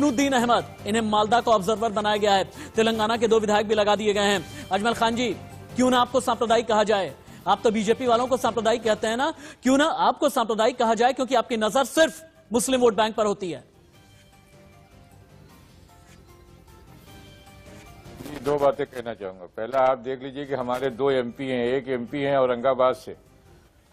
नुद्दीन अहमद, इन्हें मालदा का ऑब्जर्वर बनाया गया है। तेलंगाना के 2 विधायक भी लगा दिए गए हैं। अजमल खान जी, क्यों ना आपको सांप्रदायिक कहा जाए? आप तो बीजेपी वालों को सांप्रदायिक कहते हैं ना, क्यों ना आपको सांप्रदायिक कहा जाए, क्योंकि आपकी नजर सिर्फ मुस्लिम वोट बैंक पर होती है। दो बातें कहना चाहूंगा। पहला, आप देख लीजिए कि हमारे 2 एमपी हैं। एक एमपी हैं औरंगाबाद से।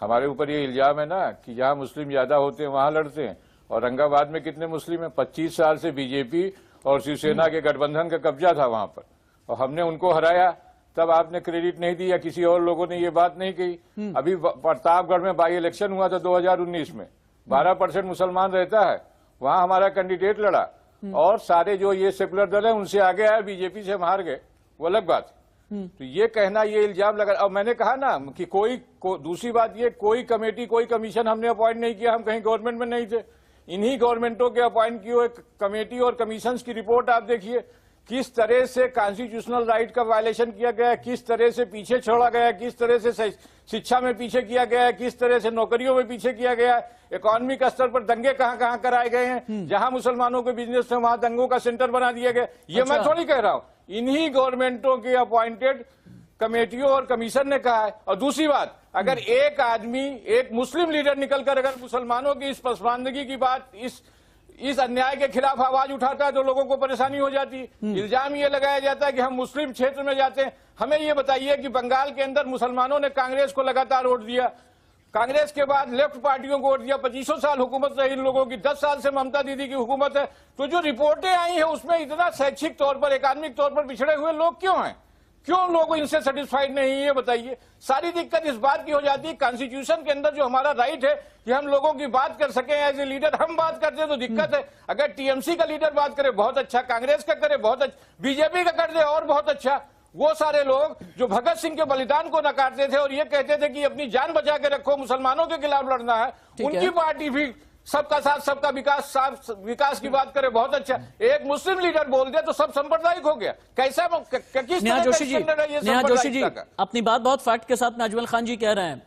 हमारे ऊपर ये इल्जाम है ना कि जहां मुस्लिम ज्यादा होते हैं वहां लड़ते हैं। औरंगाबाद में कितने मुस्लिम हैं? 25 साल से बीजेपी और शिवसेना के गठबंधन का कब्जा था वहां पर, और हमने उनको हराया। तब आपने क्रेडिट नहीं दिया, किसी और लोगों ने ये बात नहीं कही। अभी प्रतापगढ़ में बाई इलेक्शन हुआ था 2019 में, 12% मुसलमान रहता है, वहां हमारा कैंडिडेट लड़ा और सारे जो ये सेकुलर दल है उनसे आगे आया, बीजेपी से हम हार गए, वो अलग बात है। तो ये कहना, ये इल्जाम लगा। और मैंने कहा ना कि दूसरी बात ये, कोई कमेटी कोई कमीशन हमने अपॉइंट नहीं किया, हम कहीं गवर्नमेंट में नहीं थे। इन्हीं गवर्नमेंटों के अपॉइंट की हुए कमेटी और कमीशंस की रिपोर्ट आप देखिए, किस तरह से कॉन्स्टिट्यूशनल राइट का वायलेशन किया गया है, किस तरह से पीछे छोड़ा गया है, किस तरह से शिक्षा में पीछे किया गया है, किस तरह से नौकरियों में पीछे किया गया है। इकोनॉमिक स्तर पर दंगे कहां कहां कराए गए हैं, जहां मुसलमानों के बिजनेस थे वहां दंगों का सेंटर बना दिया गया। ये मैं थोड़ी कह रहा हूं, इन्हीं गवर्नमेंटों के अपॉइंटेड कमेटियों और कमीशन ने कहा है। और दूसरी बात, अगर एक आदमी, एक मुस्लिम लीडर निकलकर अगर मुसलमानों की इस पसमानदगी की बात, इस अन्याय के खिलाफ आवाज उठाता है तो लोगों को परेशानी हो जाती है। इल्जाम ये लगाया जाता है कि हम मुस्लिम क्षेत्र में जाते हैं। हमें ये बताइए कि बंगाल के अंदर मुसलमानों ने कांग्रेस को लगातार वोट दिया, कांग्रेस के बाद लेफ्ट पार्टियों को वोट दिया, 25 साल हुकूमत रही इन लोगों की, 10 साल से ममता दीदी की हुकूमत है। तो जो रिपोर्टें आई हैं उसमें इतना शैक्षिक तौर पर, एकाडमिक तौर पर पिछड़े हुए लोग क्यों हैं? क्यों लोग इनसे सेटिस्फाइड नहीं है, ये बताइए। सारी दिक्कत इस बात की हो जाती है, कॉन्स्टिट्यूशन के अंदर जो हमारा राइट है कि हम लोगों की बात कर सकें, एज ए लीडर हम बात करते हैं तो दिक्कत है। अगर टीएमसी का लीडर बात करे बहुत अच्छा, कांग्रेस का करे बहुत अच्छा, बीजेपी का कर दे और बहुत अच्छा। वो सारे लोग जो भगत सिंह के बलिदान को नकारते थे और ये कहते थे कि अपनी जान बचा के रखो, मुसलमानों के खिलाफ लड़ना है, उनकी पार्टी भी सबका साथ सबका विकास की बात करे बहुत अच्छा। एक मुस्लिम लीडर बोल दे तो सब सांप्रदायिक हो गया। कैसा, किस तरह का स्टैंडर्ड है ये नेहा जोशी जी, अपनी बात बहुत फैक्ट के साथ में अजमल खान जी कह रहे हैं।